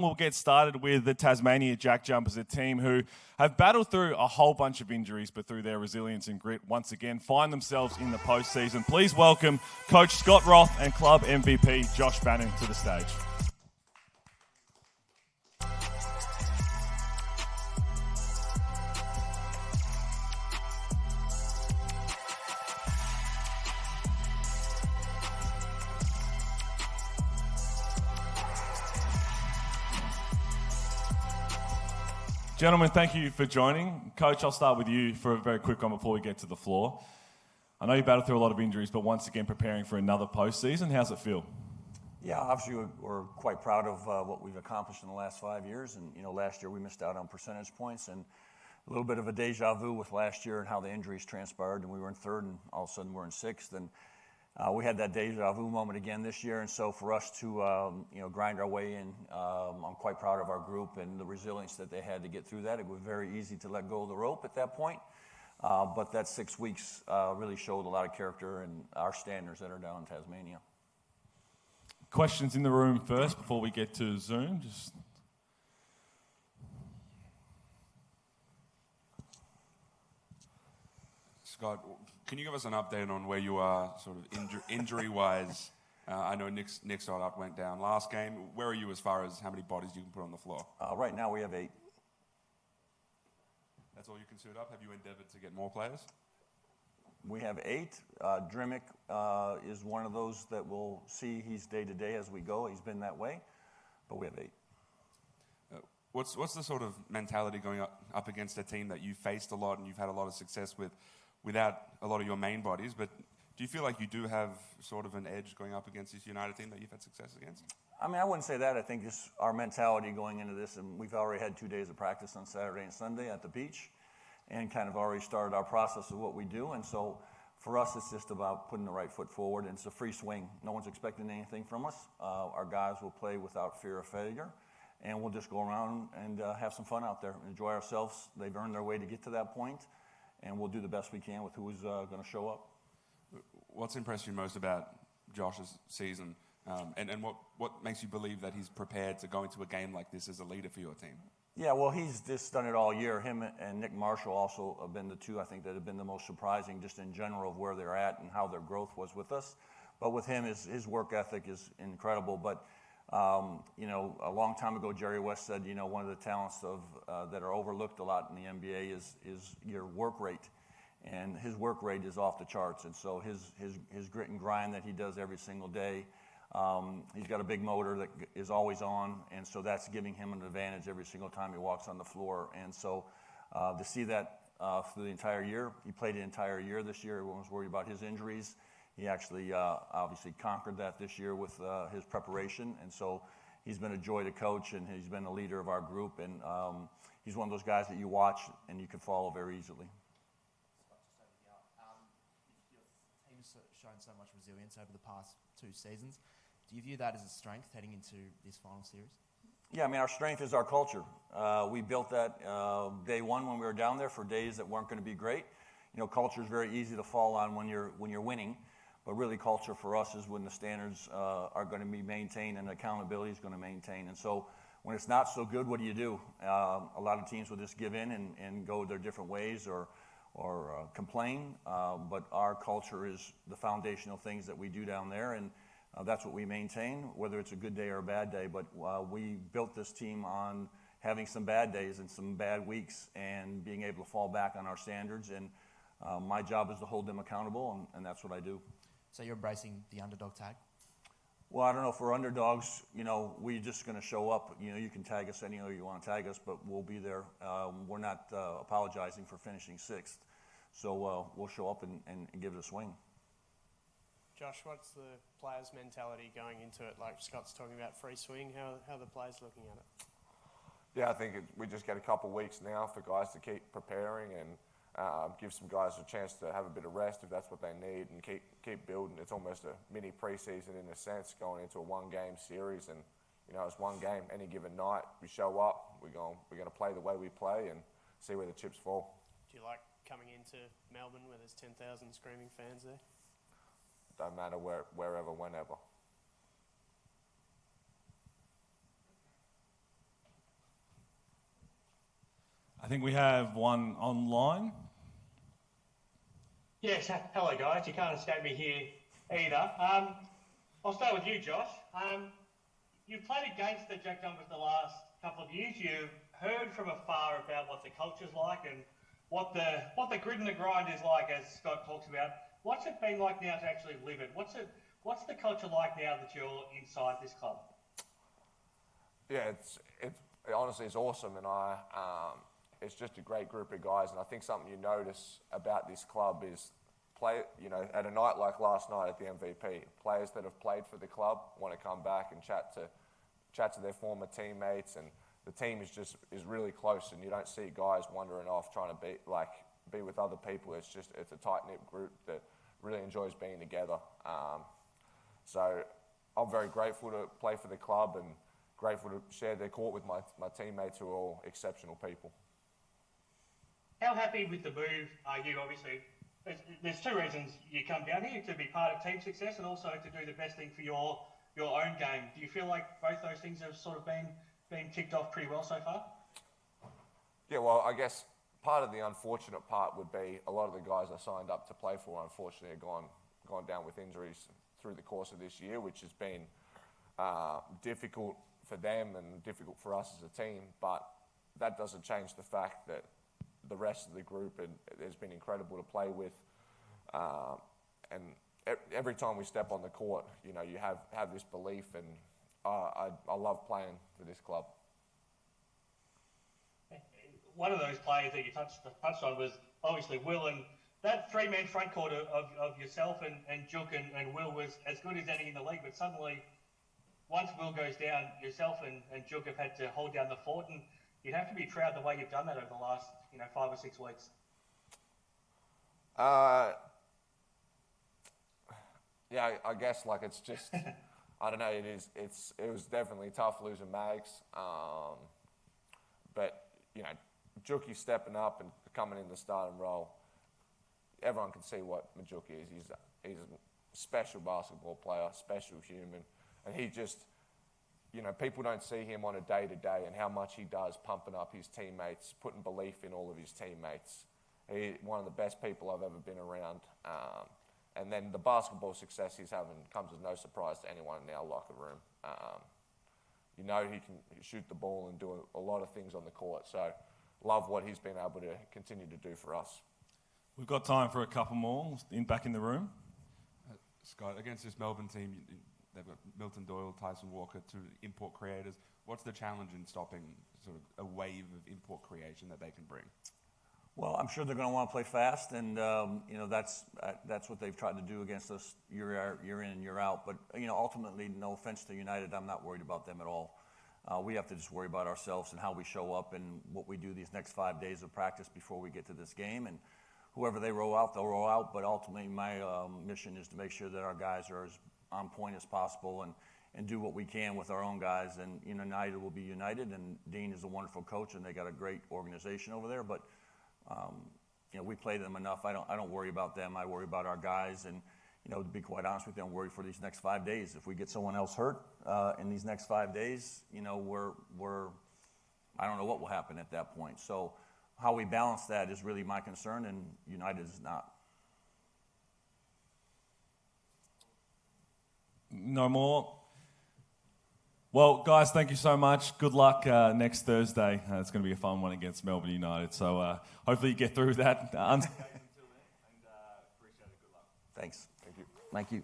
We'll get started with the Tasmania JackJumpers, a team who have battled through a whole bunch of injuries, but through their resilience and grit, once again, find themselves in the postseason. Please welcome Coach Scott Roth and Club MVP Josh Bannon to the stage. Gentlemen, thank you for joining. Coach, I'll start with you for a very quick one before we get to the floor. I know you battled through a lot of injuries, but once again preparing for another postseason. How's it feel? Yeah, obviously we're quite proud of what we've accomplished in the last 5 years. And, last year we missed out on percentage points and a little bit of a deja vu with last year and how the injuries transpired. And we were in third and all of a sudden we're in sixth. And we had that deja vu moment again this year, and so for us to grind our way in, I'm quite proud of our group and the resilience that they had to get through that. It was very easy to let go of the rope at that point, but that 6 weeks really showed a lot of character and our standards that are down in Tasmania. Questions in the room first before we get to Zoom? Scott, can you give us an update on where you are sort of injury-wise? I know Nick's up went down last game. Where are you as far as how many bodies you can put on the floor? Right now we have 8. That's all you can suit up? Have you endeavoured to get more players? We have 8. Drimmick is one of those that we'll see. He's day-to-day as we go. He's been that way, but we have 8. What's the sort of mentality going up against a team that you've faced a lot and you've had a lot of success with without a lot of your main bodies, but do you feel like you do have sort of an edge going up against this United team that you've had success against? I mean, I wouldn't say that. I think just our mentality going into this, and we've already had 2 days of practice on Saturday and Sunday at the beach and kind of already started our process of what we do. And so for us, it's just about putting the right foot forward, and it's a free swing. No one's expecting anything from us. Our guys will play without fear of failure, and we'll just go around and have some fun out there and enjoy ourselves. They've earned their way to get to that point, and we'll do the best we can with who's going to show up. What's impressed you most about Josh's season, and what makes you believe that he's prepared to go into a game like this as a leader for your team? Yeah, well, he's just done it all year. Him and Nick Marshall also have been the two, I think, that have been the most surprising just in general of where they're at and how their growth was with us. But with him, his work ethic is incredible. But a long time ago, Jerry West said, one of the talents that are overlooked a lot in the NBA is your work rate, and his work rate is off the charts. And so his grit and grind that he does every single day, he's got a big motor that is always on, and so that's giving him an advantage every single time he walks on the floor. And so to see that through the entire year, he played the entire year this year. Everyone was worried about his injuries. He actually obviously conquered that this year with his preparation, and so he's been a joy to coach, and he's been a leader of our group, and he's one of those guys that you watch and you can follow very easily. Your team's shown so much resilience over the past 2 seasons. Do you view that as a strength heading into this final series? Yeah, I mean, our strength is our culture. We built that day one when we were down there for days that weren't going to be great. Culture is very easy to fall on when you're winning. But really, culture for us is when the standards are going to be maintained and accountability is going to maintain. And so when it's not so good, what do? A lot of teams will just give in and go their different ways or complain. But our culture is the foundational things that we do down there, and that's what we maintain, whether it's a good day or a bad day. But we built this team on having some bad days and some bad weeks and being able to fall back on our standards. And my job is to hold them accountable, and that's what I do. So you're embracing the underdog tag? Well, I don't know if we're underdogs. We're just going to show up. You can tag us any way you want to tag us, but we'll be there. We're not apologizing for finishing 6th. So we'll show up and give it a swing. Josh, what's the players' mentality going into it? Like Scott's talking about free swing. How are the players looking at it? Yeah, I think we just get a couple of weeks now for guys to keep preparing and give some guys a chance to have a bit of rest if that's what they need, and keep building. It's almost a mini preseason in a sense, going into a 1-game series, and it's one game any given night. We show up, we're going to play the way we play and see where the chips fall. Do you like coming into Melbourne where there's 10,000 screaming fans there? Don't matter wherever, whenever. think we have one online. Yes, hello guys. You can't escape me here either. I'll start with you, Josh. You've played against the JackJumpers the last couple of years. You've heard from afar about what the culture's like and what the grit and the grind is like, as Scott talks about. What's it been like now to actually live it? What's the culture like now that you're inside this club? Yeah, honestly, it's awesome, and it's just a great group of guys. And I think something you notice about this club is at a night like last night at the MVP, players that have played for the club want to come back and chat to their former teammates, and the team is really close, and you don't see guys wandering off trying to be with other people. It's a tight-knit group that really enjoys being together. So I'm very grateful to play for the club and grateful to share their court with my teammates who are all exceptional people. How happy with the move are you? Obviously, there's two reasons you come down here: to be part of team success and also to do the best thing for your own game. Do you feel like both those things have sort of been ticked off pretty well so far? Yeah, well, I guess part of the unfortunate part would be a lot of the guys I signed up to play for, unfortunately, have gone down with injuries through the course of this year, which has been difficult for them and difficult for us as a team. But that doesn't change the fact that the rest of the group has been incredible to play with, and every time we step on the court, you have this belief, and I love playing for this club. One of those players that you touched on was obviously Will, and that three-man front court of yourself and Juk and Will was as good as any in the league. But suddenly, once Will goes down, yourself and Juk have had to hold down the fort, and you'd have to be proud the way you've done that over the last 5 or 6 weeks. Yeah, I guess it's just I don't know. It was definitely tough losing Mags, but Juki stepping up and coming in the starting role. Everyone can see what Majuki is. He's a special basketball player, special human, and he just, people don't see him on a day-to-day and how much he does pumping up his teammates, putting belief in all of his teammates. He's one of the best people I've ever been around. And then the basketball success he's having comes as no surprise to anyone in our locker room. He can shoot the ball and do a lot of things on the court. So love what he's been able to continue to do for us. We've got time for a couple more back in the room. Scott, against this Melbourne team, they've got Milton Doyle, Tyson Walker, two import creators. What's the challenge in stopping sort of a wave of import creation that they can bring? Well, I'm sure they're going to want to play fast, and that's what they've tried to do against us year in and year out. But ultimately, no offense to United, I'm not worried about them at all. We have to just worry about ourselves and how we show up and what we do these next 5 days of practice before we get to this game. And whoever they roll out, they'll roll out. But ultimately, my mission is to make sure that our guys are as on point as possible and do what we can with our own guys. And United will be United, and Dean is a wonderful coach, and they got a great organization over there. But we play them enough. I don't worry about them. I worry about our guys, and to be quite honest with you, I'm worried for these next 5 days. If we get someone else hurt in these next 5 days, we're I don't know what will happen at that point. So how we balance that is really my concern, and United is not. No more. Well, guys, thank you so much. Good luck next Thursday. It's going to be a fun one against Melbourne United. So hopefully you get through that. Thanks. Thank you.